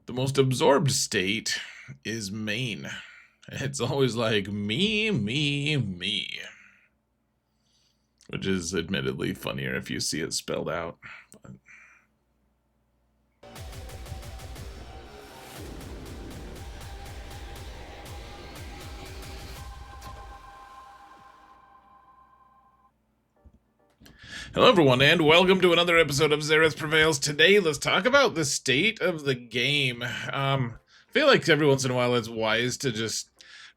The most absorbed state is Maine. It's always like me, me, me. Which is admittedly funnier if you see it spelled out. But... Hello everyone, and welcome to another episode of Xerath Prevails. Today, let's talk about the state of the game. I feel like every once in a while it's wise to just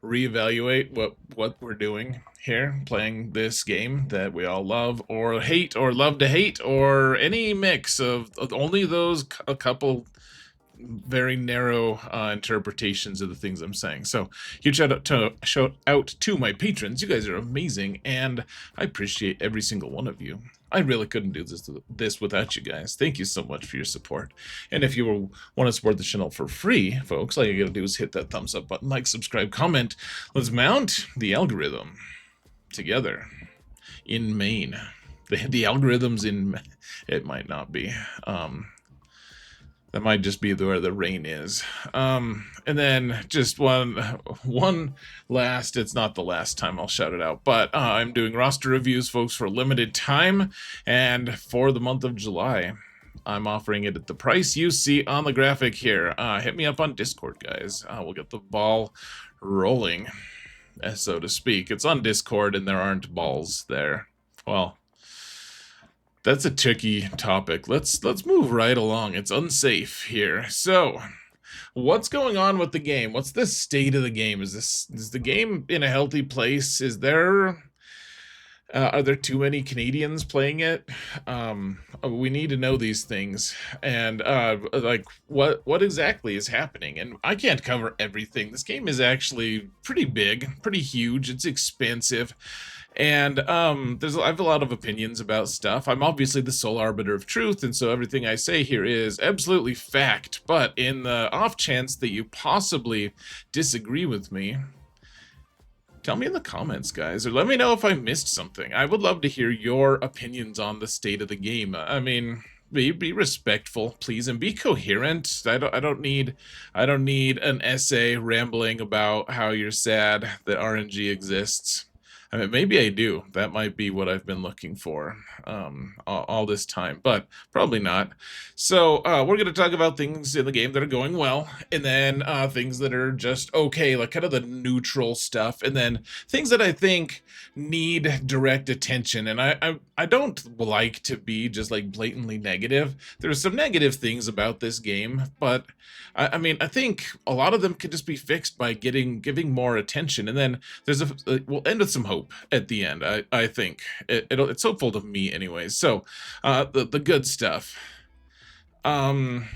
reevaluate what we're doing here, playing this game that we all love or hate or love to hate, or any mix of only those a couple very narrow interpretations of the things I'm saying. So huge shout out to my patrons. You guys are amazing, and I appreciate every single one of you. I really couldn't do this without you guys. Thank you so much for your support. And if you want to support the channel for free, folks, all you gotta do is hit that thumbs up button, like, subscribe, comment. Let's mount the algorithm together in Maine. The algorithm's in... It might not be. That might just be where the rain is. And then just one last, it's not the last time I'll shout it out, but I'm doing roster reviews, folks, for a limited time, and for the month of July. I'm offering it at the price you see on the graphic here. Hit me up on Discord, guys. We'll get the ball rolling, so to speak. It's on Discord, and there aren't balls there. Well, that's a tricky topic. Let's move right along. It's unsafe here. So, what's going on with the game? What's the state of the game? Is the game in a healthy place? Is there are there too many Canadians playing it? We need to know these things, and like what exactly is happening. And I can't cover everything. This game is actually pretty big, pretty huge. It's expansive. And I have a lot of opinions about stuff. I'm obviously the sole arbiter of truth, and so everything I say here is absolutely fact. But in the off chance that you possibly disagree with me, tell me in the comments, guys, or let me know if I missed something. I would love to hear your opinions on the state of the game. I mean, be respectful, please, and be coherent. I don't need an essay rambling about how you're sad that RNG exists. I mean, maybe I do. That might be what I've been looking for all this time, but probably not. So we're going to talk about things in the game that are going well, and then things that are just okay, like kind of the neutral stuff, and then things that I think need direct attention. And I don't like to be just like blatantly negative. There's some negative things about this game, but I mean, I think a lot of them could just be fixed by giving more attention. And then we'll end with some hope at the end. I think it's hopeful to me anyways. So the good stuff. The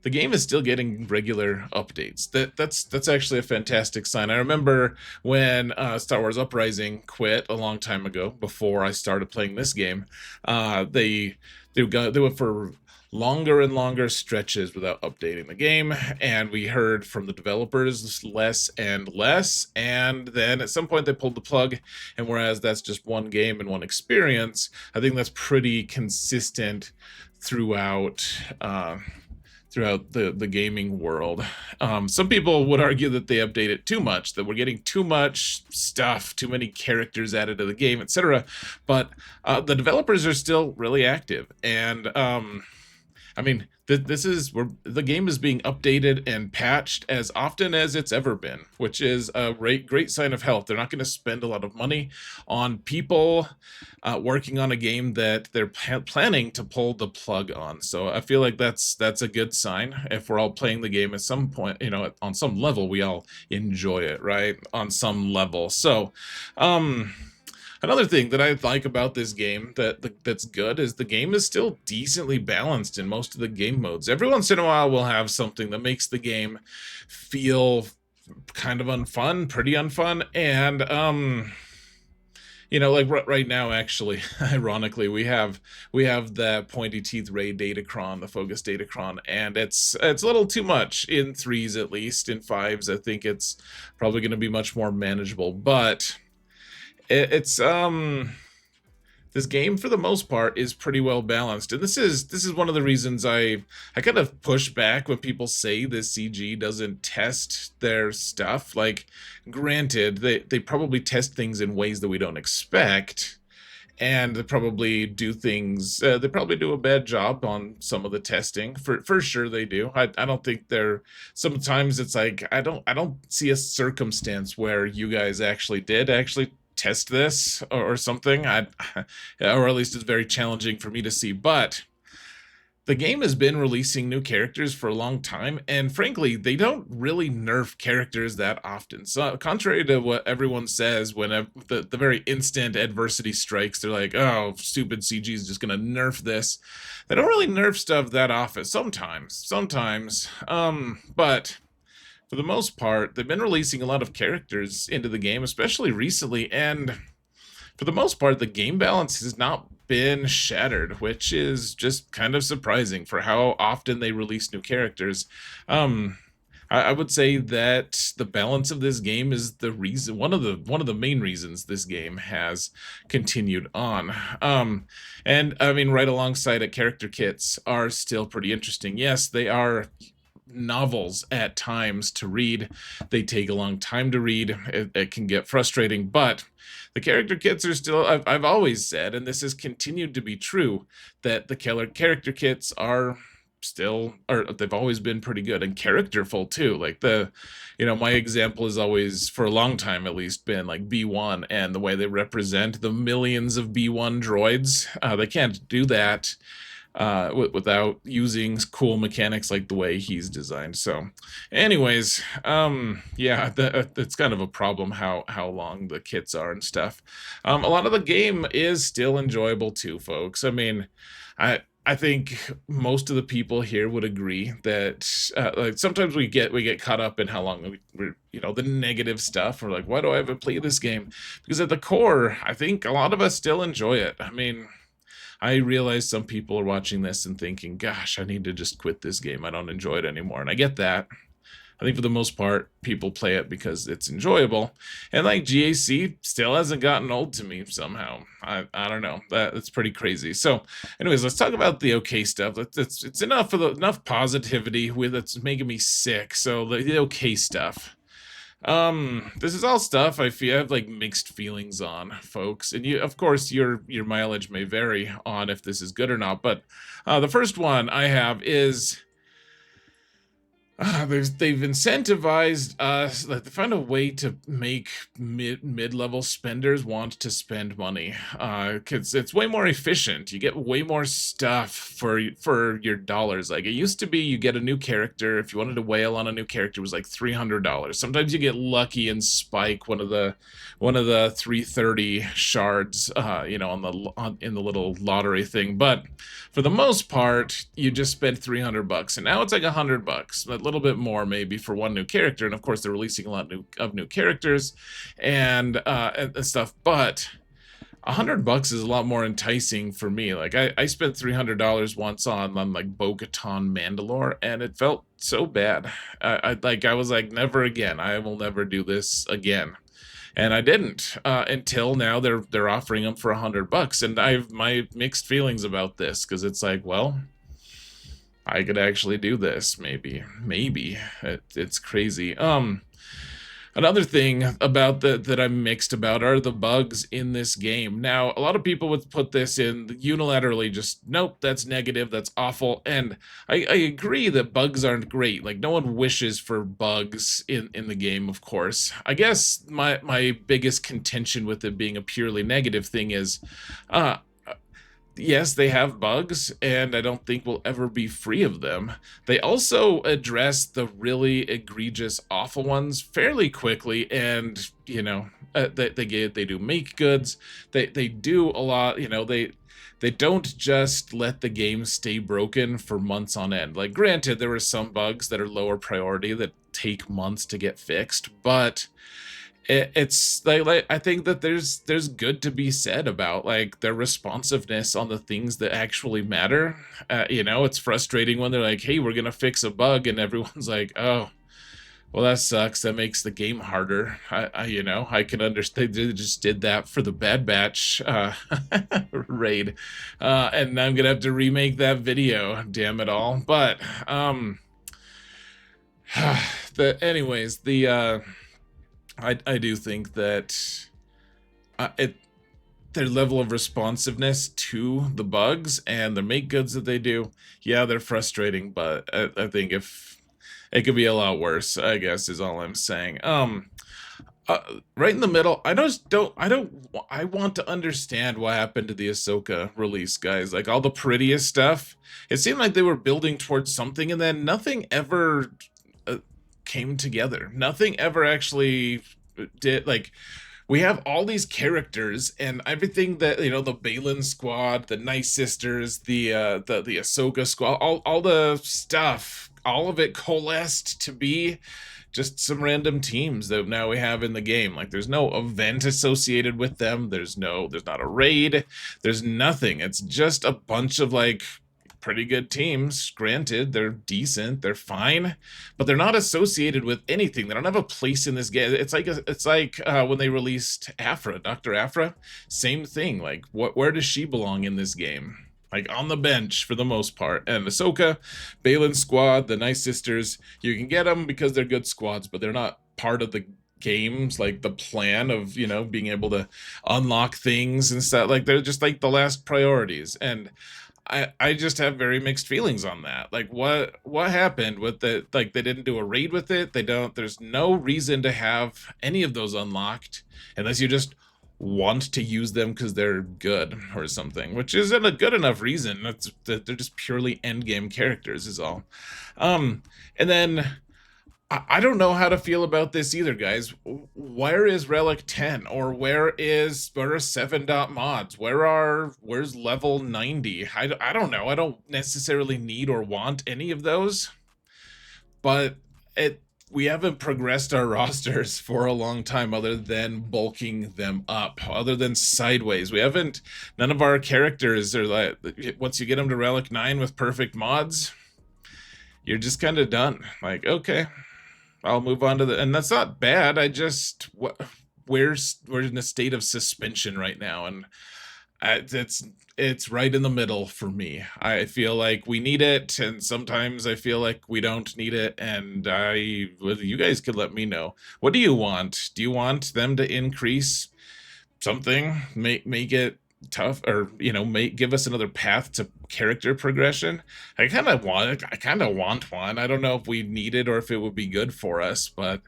game is still getting regular updates. That's actually a fantastic sign. I remember when Star Wars Uprising quit a long time ago, before I started playing this game. They went for longer and longer stretches without updating the game, and we heard from the developers less and less, and then at some point they pulled the plug. And whereas that's just one game and one experience, I think that's pretty consistent throughout the gaming world. Some people would argue that they update it too much, that we're getting too much stuff, too many characters added to the game, etc. But the developers are still really active, and I mean, the game is being updated and patched as often as it's ever been, which is a great sign of health. They're not going to spend a lot of money on people working on a game that they're planning to pull the plug on. So I feel like that's a good sign. If we're all playing the game at some point, you know, on some level, we all enjoy it, right? On some level. So, another thing that I like about this game that's good is the game is still decently balanced in most of the game modes. Every once in a while we'll have something that makes the game feel kind of unfun, pretty unfun, and you know, like right now, actually, ironically, we have the pointy teeth ray datacron, the focus datacron, and it's a little too much in 3s, at least. In 5s, I think it's probably going to be much more manageable, but it's the this game for the most part is pretty well balanced. And this is one of the reasons I kind of push back when people say this CG doesn't test their stuff. Like, granted, they probably test things in ways that we don't expect, and they probably do things, they probably do a bad job on some of the testing. For sure they do. I don't think they're, sometimes it's like I don't see a circumstance where you guys actually test this, or something. I or at least it's very challenging for me to see. But the game has been releasing new characters for a long time, and frankly, they don't really nerf characters that often. So, contrary to what everyone says, when the very instant adversity strikes, they're like, "Oh, stupid CG is just gonna nerf this." They don't really nerf stuff that often. Sometimes, but for the most part, they've been releasing a lot of characters into the game, especially recently, and for the most part, the game balance has not been shattered, which is just kind of surprising for how often they release new characters. Um, I would say that the balance of this game is the reason, one of the main reasons this game has continued on. And I mean, right alongside it, character kits are still pretty interesting. Yes, they are novels at times to read. They take a long time to read. It can get frustrating, but the character kits are still, I've always said, and this has continued to be true, that the character kits are still, or they've always been pretty good and characterful too. Like my example has always, for a long time at least, been like B1 and the way they represent the millions of B1 droids. They can't do that without using cool mechanics like the way he's designed. So, anyways, yeah, that's kind of a problem how long the kits are and stuff. A lot of the game is still enjoyable too, folks. I mean, I think most of the people here would agree that like sometimes we get caught up in how long we're the negative stuff. We're like, why do I ever play this game? Because at the core, I think a lot of us still enjoy it. I mean, I realize some people are watching this and thinking, gosh, I need to just quit this game. I don't enjoy it anymore. And I get that. I think for the most part, people play it because it's enjoyable. And like GAC still hasn't gotten old to me somehow. I don't know. That's pretty crazy. So anyways, let's talk about the okay stuff. It's enough for enough positivity with it's making me sick. So the okay stuff. This is all stuff I have like mixed feelings on, folks. And of course, your mileage may vary on if this is good or not. But the first one I have is they've incentivized us, like they find a way to make mid-level spenders want to spend money. Cause it's way more efficient. You get way more stuff for your dollars. Like it used to be, you get a new character. If you wanted to whale on a new character, it was like $300. Sometimes you get lucky and spike one of the 330 shards, in the little lottery thing. But for the most part, you just spend $300, and now it's like $100, a little bit more maybe for one new character. And of course, they're releasing a lot of new characters and stuff. But $100 is a lot more enticing for me. Like I spent $300 once on like Bo-Katan Mandalore, and it felt so bad. I was like, never again. I will never do this again. And I didn't until now. They're offering them for $100, and I have my mixed feelings about this because it's like, well, I could actually do this. Maybe it's crazy. Another thing about that I'm mixed about are the bugs in this game. Now, a lot of people would put this in unilaterally, just, nope, that's negative, that's awful. And I agree that bugs aren't great. Like, no one wishes for bugs in the game, of course. I guess my biggest contention with it being a purely negative thing is, yes, they have bugs, and I don't think we'll ever be free of them. They also address the really egregious, awful ones fairly quickly, and they do make goods. They do a lot. They don't just let the game stay broken for months on end. Like, granted, there are some bugs that are lower priority that take months to get fixed, but it's like I think that there's good to be said about like their responsiveness on the things that actually matter. It's frustrating when they're like, hey, we're gonna fix a bug, and everyone's like, oh, Well, that sucks. That makes the game harder. I can understand. They just did that for the Bad Batch raid, and I'm gonna have to remake that video. Damn it all! But anyways, I do think that it their level of responsiveness to the bugs and the make goods that they do, yeah, they're frustrating, but I think if it could be a lot worse, I guess is all I'm saying. Right in the middle, I want to understand what happened to the Ahsoka release, guys. Like all the prettiest stuff, it seemed like they were building towards something, and then nothing ever uh, came together. Nothing ever actually did. Like we have all these characters and everything that the Balin squad, the Night Sisters, the Ahsoka squad, all the stuff, all of it coalesced to be just some random teams that now we have in the game. Like there's no event associated with them. There's not a raid. There's nothing. It's just a bunch of like pretty good teams. Granted, they're decent, they're fine, but they're not associated with anything. They don't have a place in this game. It's like when they released Afra, Dr. Afra, same thing. Like where does she belong in this game? Like on the bench for the most part. And Ahsoka, Balin squad, the Night Sisters, you can get them because they're good squads, but they're not part of the games, like the plan of being able to unlock things and stuff. Like they're just like the last priorities. And I just have very mixed feelings on that. Like what happened with the, like they didn't do a raid with it. There's no reason to have any of those unlocked unless you just want to use them because they're good or something, which isn't a good enough reason. They're just purely end game characters is all. And then I don't know how to feel about this either, guys. Where is Relic 10? Or where are 7 dot mods? Where's level 90? I don't know. I don't necessarily need or want any of those, but we haven't progressed our rosters for a long time other than bulking them up, other than sideways. None of our characters are like, once you get them to Relic 9 with perfect mods, you're just kind of done. Like, okay, I'll move on to and that's not bad. We're in a state of suspension right now, and it's right in the middle for me. I feel like we need it, and sometimes I feel like we don't need it. And you guys could let me know. What do you want? Do you want them to increase something, make it tough, or give us another path to character progression? I kind of want one. I don't know if we need it or if it would be good for us, but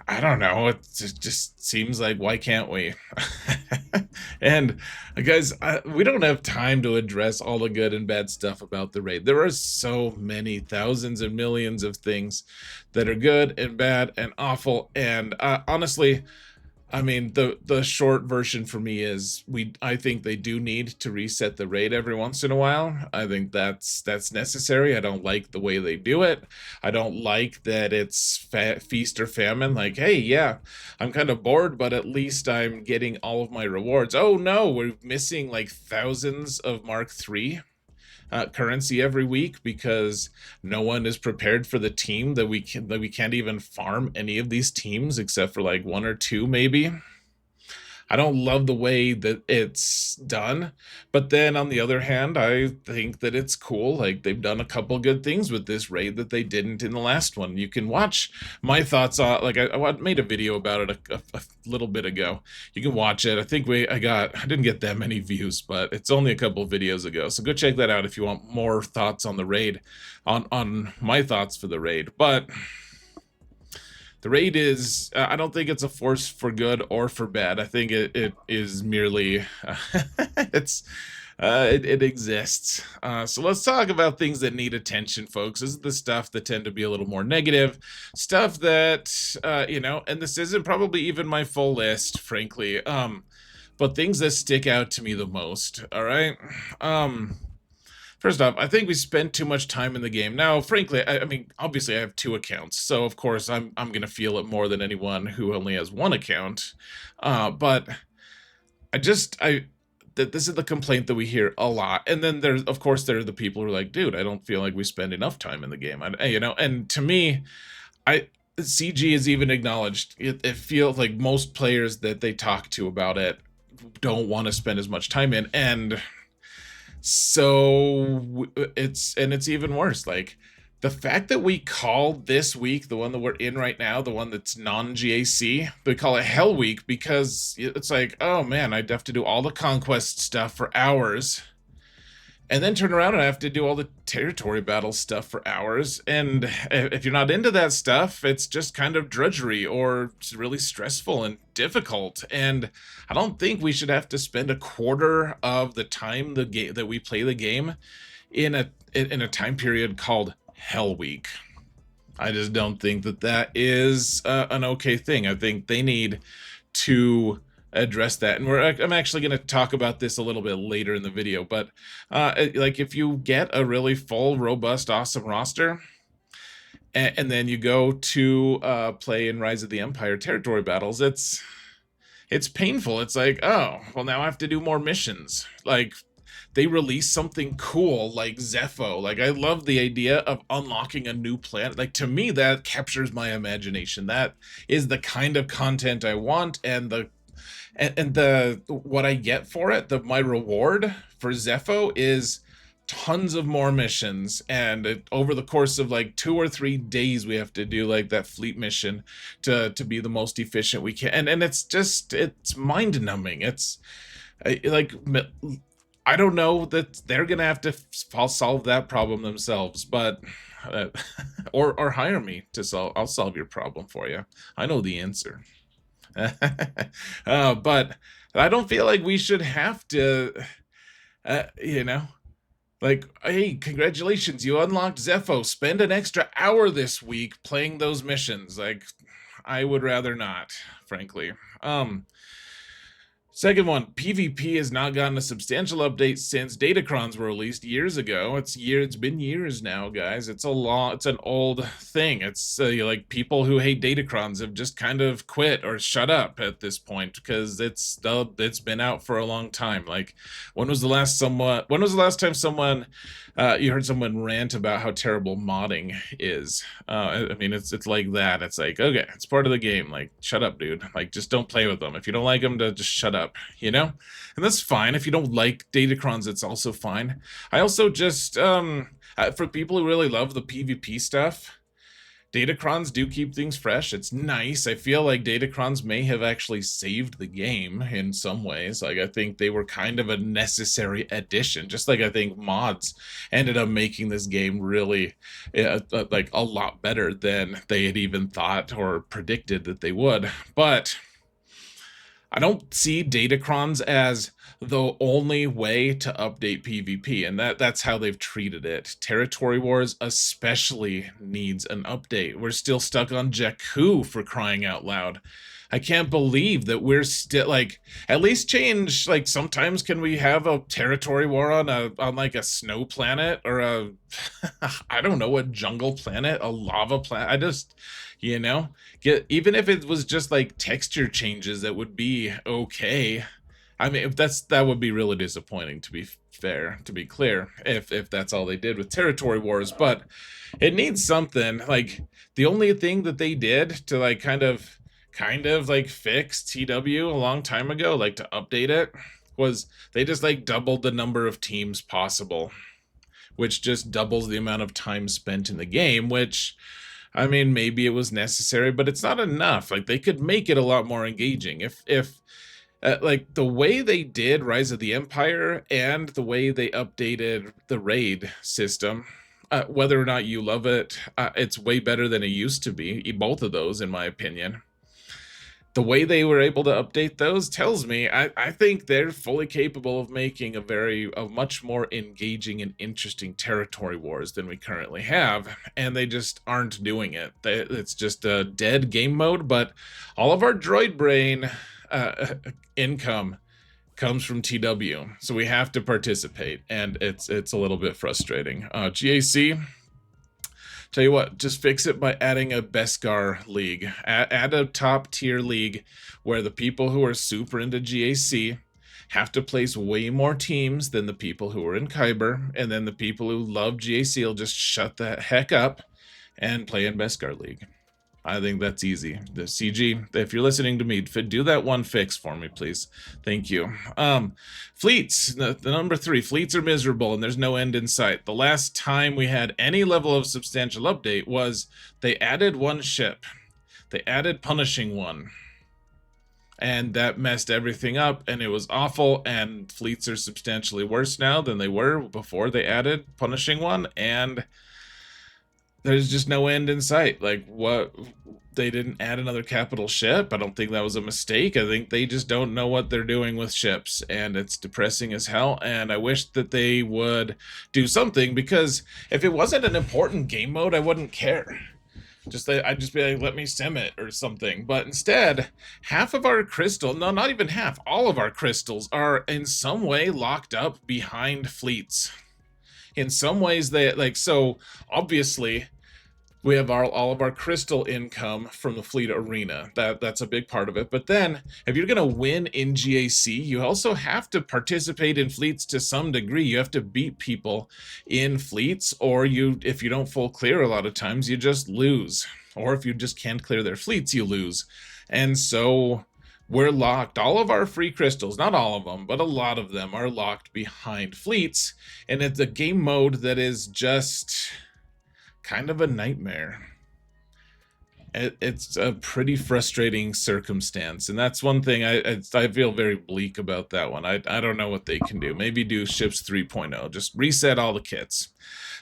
I don't know. It just seems like, why can't we? And guys, we don't have time to address all the good and bad stuff about the raid. There are so many thousands and millions of things that are good and bad and awful. And honestly, I mean, the short version for me is I think they do need to reset the raid every once in a while. I think that's necessary. I don't like the way they do it. I don't like that it's feast or famine. Like, hey, yeah, I'm kind of bored, but at least I'm getting all of my rewards. Oh no, we're missing like thousands of Mark III currency every week because no one is prepared for the team that we can't even farm any of these teams except for like 1 or 2 maybe. I don't love the way that it's done, but then on the other hand, I think that it's cool. Like they've done a couple good things with this raid that they didn't in the last one. You can watch my thoughts on, like I made a video about it a little bit ago. You can watch it. I think I didn't get that many views, but it's only a couple videos ago. So go check that out if you want more thoughts on the raid, on my thoughts for the raid. But the raid is, I don't think it's a force for good or for bad. I think it is merely, it exists. So let's talk about things that need attention, folks. This is the stuff that tend to be a little more negative. Stuff that, and this isn't probably even my full list, frankly. But things that stick out to me the most, all right? First off, I think we spent too much time in the game. Now, frankly, I mean, obviously I have 2 accounts, so of course I'm gonna feel it more than anyone who only has 1 account. But that this is the complaint that we hear a lot. And then there are the people who are like, dude, I don't feel like we spend enough time in the game. And to me, CG is even acknowledged. It feels like most players that they talk to about it don't want to spend as much time in, and so it's even worse. Like the fact that we call this week, the one that we're in right now, the one that's non-GAC, we call it Hell Week because it's like, oh man, I'd have to do all the conquest stuff for hours and then turn around and I have to do all the territory battle stuff for hours. And if you're not into that stuff, it's just kind of drudgery or it's really stressful and difficult. And I don't think we should have to spend a quarter of the time that we play the game in a time period called Hell Week. I just don't think that is an okay thing. I think they need to address that, and I'm actually going to talk about this a little bit later in the video, but like if you get a really full, robust, awesome roster and then you go to play in Rise of the Empire territory battles, it's painful. It's like, oh well, now I have to do more missions. Like they release something cool like Zepho. Like I love the idea of unlocking a new planet. Like to me, that captures my imagination. That is the kind of content I want, and the what I get for it, my reward for Zepho is tons of more missions, and over the course of like 2 or 3 days we have to do like that fleet mission to be the most efficient we can, and it's mind numbing. It's like I don't know that they're gonna have to solve that problem themselves, but or hire me to solve. I'll solve your problem for you. I know the answer. But I don't feel like we should have to, like, hey, congratulations, you unlocked Zepho. Spend an extra hour this week playing those missions. Like, I would rather not, frankly. Second one, PvP has not gotten a substantial update since Datacrons were released years ago. It's been years now, guys. It's an old thing. It's like people who hate Datacrons have just kind of quit or shut up at this point because it's been out for a long time. Like, when was the last time someone you heard someone rant about how terrible modding is? I mean, it's like that. It's like, okay, it's part of the game. Like, shut up, dude. Like, just don't play with them. If you don't like them, just shut up. And that's fine. If you don't like Datacrons, it's also fine. I also just for people who really love the PvP stuff, Datacrons do keep things fresh. It's nice. I feel like Datacrons may have actually saved the game in some ways. Like I think they were kind of a necessary addition, just like I think mods ended up making this game really like a lot better than they had even thought or predicted that they would. But I don't see Datacrons as the only way to update PvP, and that's how they've treated it. Territory Wars especially needs an update. We're still stuck on Jakku, for crying out loud. I can't believe that we're still like, at least change, like sometimes can we have a territory war on like a snow planet or a I don't know, a jungle planet, a lava planet. I just even if it was just like texture changes, that would be okay. I mean, that would be really disappointing, to be fair, to be clear, if that's all they did with territory wars. But it needs something. Like the only thing that they did to like kind of like fix TW a long time ago, like to update it, was they just like doubled the number of teams possible, which just doubles the amount of time spent in the game, which, I mean, maybe it was necessary, but it's not enough. Like they could make it a lot more engaging if like the way they did Rise of the Empire and the way they updated the raid system, whether or not you love it, it's way better than it used to be. Both of those, in my opinion. The way they were able to update those tells me I think they're fully capable of making a much more engaging and interesting territory wars than we currently have, and they just aren't doing it. It's just a dead game mode, but all of our droid brain income comes from TW, so we have to participate, and it's a little bit frustrating. GAC, tell you what, just fix it by adding a Beskar league. Add a top tier league where the people who are super into GAC have to place way more teams than the people who are in Kyber, and then the people who love GAC will just shut the heck up and play in Beskar league. I think that's easy. The CG, if you're listening to me, do that one fix for me, please. Thank you. Fleets, the number 3, fleets are miserable and there's no end in sight. The last time we had any level of substantial update was they added one ship. They added Punishing One. And that messed everything up, and it was awful, and fleets are substantially worse now than they were before they added Punishing One, and there's just no end in sight. Like, what? They didn't add another capital ship. I don't think that was a mistake. I think they just don't know what they're doing with ships, and it's depressing as hell. And I wish that they would do something, because if it wasn't an important game mode, I wouldn't care. I'd just be like, let me sim it or something. But instead, half of our crystal, no, not even half, all of our crystals are in some way locked up behind fleets. In some ways, they like, so obviously we have all of our crystal income from the fleet arena. That's a big part of it. But then if you're going to win in GAC, you also have to participate in fleets to some degree. You have to beat people in fleets, or if you don't full clear, a lot of times you just lose. Or if you just can't clear their fleets, you lose. And so we're locked. All of our free crystals, not all of them, but a lot of them are locked behind fleets. And it's a game mode that is just kind of a nightmare. It's a pretty frustrating circumstance, and that's one thing I feel very bleak about that one. I don't know what they can do. Maybe do ships 3.0, just reset all the kits.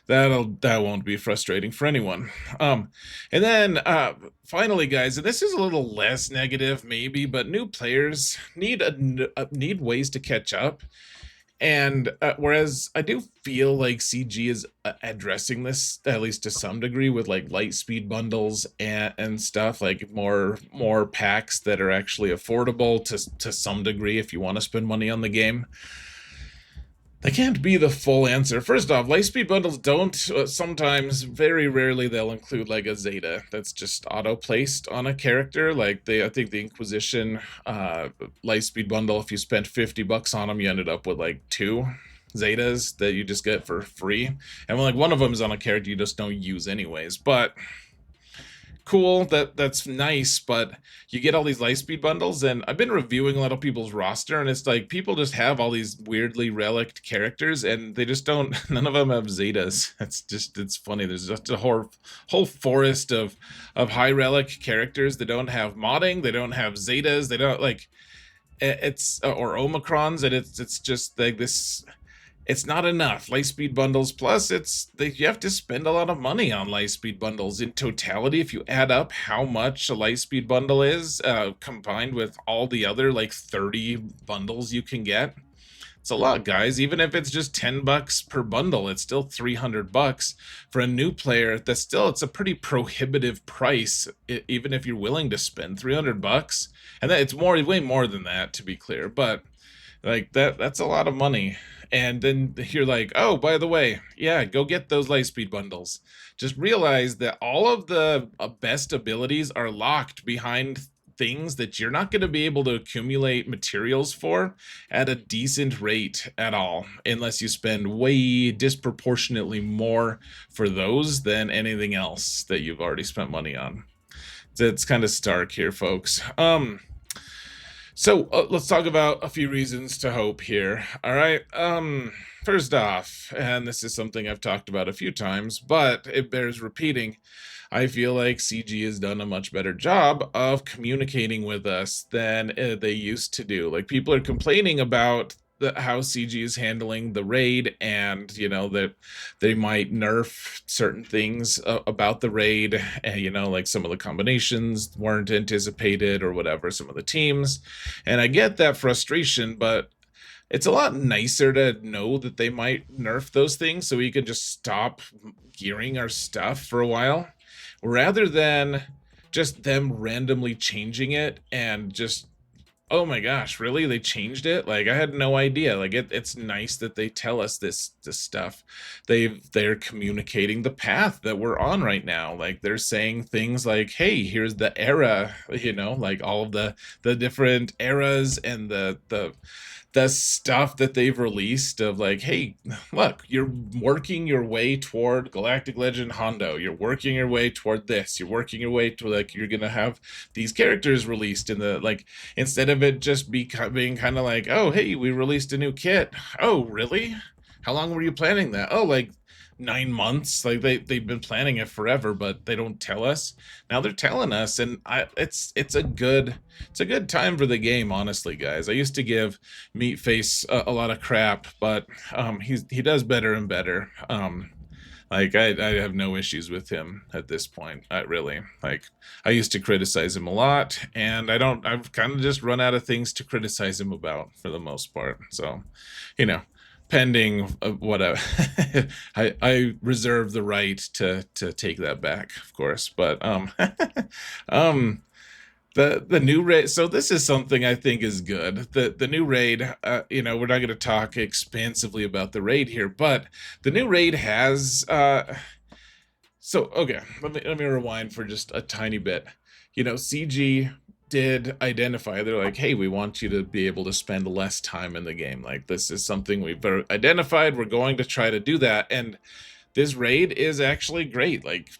That won't be frustrating for anyone. And then finally, guys, and this is a little less negative maybe, but new players need ways to catch up. And whereas I do feel like CG is addressing this, at least to some degree, with like light speed bundles and stuff, like more packs that are actually affordable to some degree if you want to spend money on the game. They can't be the full answer. First off, lightspeed bundles don't, sometimes, very rarely, they'll include like a Zeta that's just auto-placed on a character. Like I think the Inquisition lightspeed bundle, if you spent $50 on them, you ended up with like 2 Zetas that you just get for free. And like one of them is on a character you just don't use anyways. But cool, that's nice, but you get all these lightspeed bundles, and I've been reviewing a lot of people's roster, and it's like people just have all these weirdly relicked characters, and they just don't, none of them have Zetas. It's funny. There's just a whole forest of high relic characters that don't have modding, they don't have Zetas, they don't, like, it's or Omicrons, and it's just like this. It's not enough. Lightspeed bundles, plus you have to spend a lot of money on lightspeed bundles in totality. If you add up how much a lightspeed bundle is, combined with all the other like 30 bundles you can get, it's a lot, guys. Even if it's just $10 per bundle, it's still $300 for a new player. It's a pretty prohibitive price, even if you're willing to spend $300. And it's way more than that, to be clear. But like that's a lot of money. And then you're like, oh, by the way, yeah, go get those lightspeed bundles. Just realize that all of the best abilities are locked behind things that you're not going to be able to accumulate materials for at a decent rate at all, unless you spend way disproportionately more for those than anything else that you've already spent money on. It's kind of stark here, folks. So let's talk about a few reasons to hope here. All right. First off, and this is something I've talked about a few times, but it bears repeating. I feel like CG has done a much better job of communicating with us than they used to do. Like, people are complaining about how CG is handling the raid, and that they might nerf certain things about the raid, and like some of the combinations weren't anticipated or whatever, some of the teams, and I get that frustration, but it's a lot nicer to know that they might nerf those things so we can just stop gearing our stuff for a while, rather than just them randomly changing it and just, oh my gosh, really? They changed it? Like, I had no idea. Like, it's nice that they tell us this stuff. They're communicating the path that we're on right now. Like, they're saying things like, hey, here's the era, like all of the different eras and the the stuff that they've released of like, hey, look, you're working your way toward Galactic Legend Hondo. You're working your way toward this. You're working your way to like you're gonna have these characters released in the like instead of it just being kind of like, oh, hey, we released a new kit. Oh, really? How long were you planning that? Oh, like 9 months. Like they've been planning it forever, but they don't tell us. Now they're telling us, and it's a good time for the game, honestly, guys. I used to give Meatface a lot of crap, but he does better and better. Like I have no issues with him at this point. I really like. I used to criticize him a lot, and I don't. I've kind of just run out of things to criticize him about for the most part. So, you know, pending what I reserve the right to take that back, of course. But um the new raid, so this is something I think is good. The new raid, you know, we're not going to talk expansively about the raid here, but the new raid has so okay, let me rewind for just a tiny bit. You know, CG did identify, they're like, hey, we want you to be able to spend less time in the game. Like, this is something we've identified. We're going to try to do that. And this raid is actually great. Like,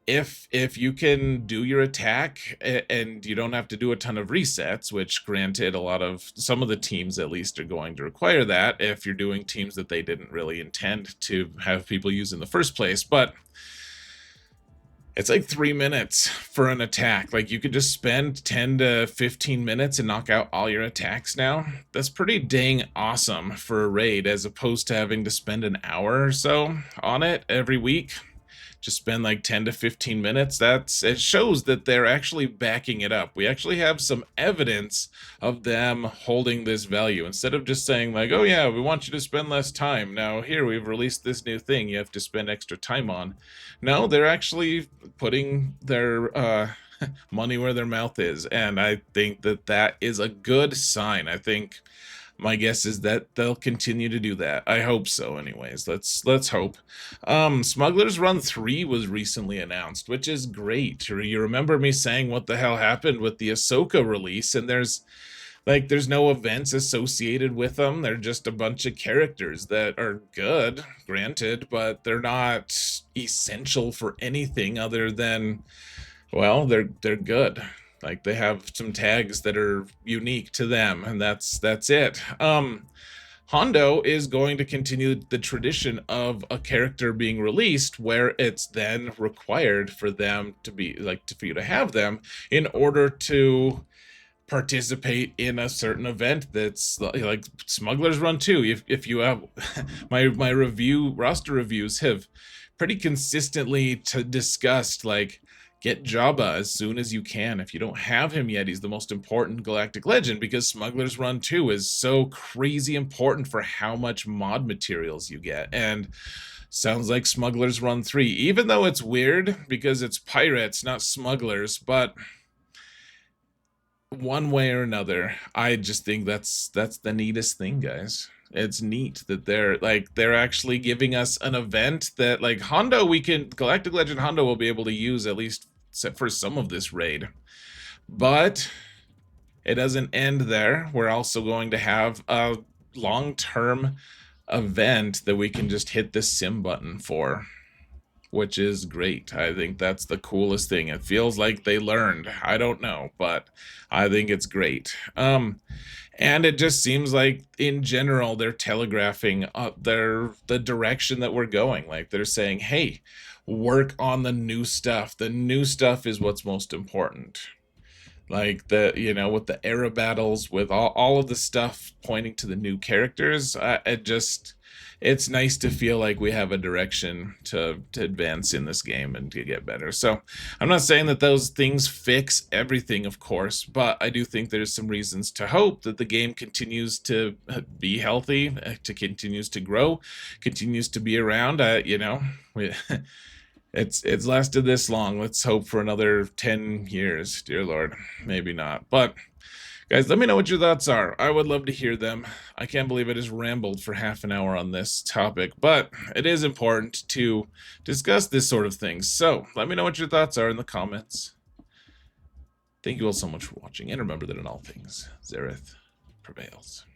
if you can do your attack and you don't have to do a ton of resets, which granted some of the teams at least are going to require that if you're doing teams that they didn't really intend to have people use in the first place, but it's like 3 minutes for an attack. Like, you could just spend 10 to 15 minutes and knock out all your attacks now. That's pretty dang awesome for a raid, as opposed to having to spend an hour or so on it every week. Just spend like 10 to 15 minutes. It shows that they're actually backing it up. We actually have some evidence of them holding this value, instead of just saying like, oh yeah, we want you to spend less time. Now here, we've released this new thing you have to spend extra time on. No, they're actually putting their money where their mouth is, and I think that is a good sign. I think my guess is that they'll continue to do that. I hope so anyways. Let's hope. Smuggler's Run 3 was recently announced, which is great. You remember me saying what the hell happened with the Ahsoka release, and there's no events associated with them. They're just a bunch of characters that are good, granted, but they're not essential for anything other than, well, they're good. Like, they have some tags that are unique to them, and that's it. Hondo is going to continue the tradition of a character being released where it's then required for them to be for you to have them in order to participate in a certain event. That's like Smuggler's Run 2. If you have my roster reviews have pretty consistently discussed like, get Jabba as soon as you can. If you don't have him yet, he's the most important galactic legend, because Smuggler's Run 2 is so crazy important for how much mod materials you get. And sounds like Smuggler's Run 3, even though it's weird because it's pirates, not smugglers, but one way or another, I just think that's the neatest thing, guys. It's neat that they're actually giving us an event that, like, Galactic Legend Hondo will be able to use at least for some of this raid. But it doesn't end there. We're also going to have a long-term event that we can just hit the sim button for, which is great. I think that's the coolest thing. It feels like they learned. I don't know, but I think it's great. And it just seems like, in general, they're telegraphing the direction that we're going. Like, they're saying, hey, work on the new stuff. The new stuff is what's most important. Like, with the era battles, with all of the stuff pointing to the new characters, it's nice to feel like we have a direction to advance in this game and to get better. So I'm not saying that those things fix everything, of course, but I do think there's some reasons to hope that the game continues to be healthy, continues to grow, continues to be around. It's lasted this long. Let's hope for another 10 years, dear Lord. Maybe not, but guys, let me know what your thoughts are. I would love to hear them. I can't believe I just rambled for half an hour on this topic, but it is important to discuss this sort of thing. So let me know what your thoughts are in the comments. Thank you all so much for watching, and remember that in all things, Xaereth prevails.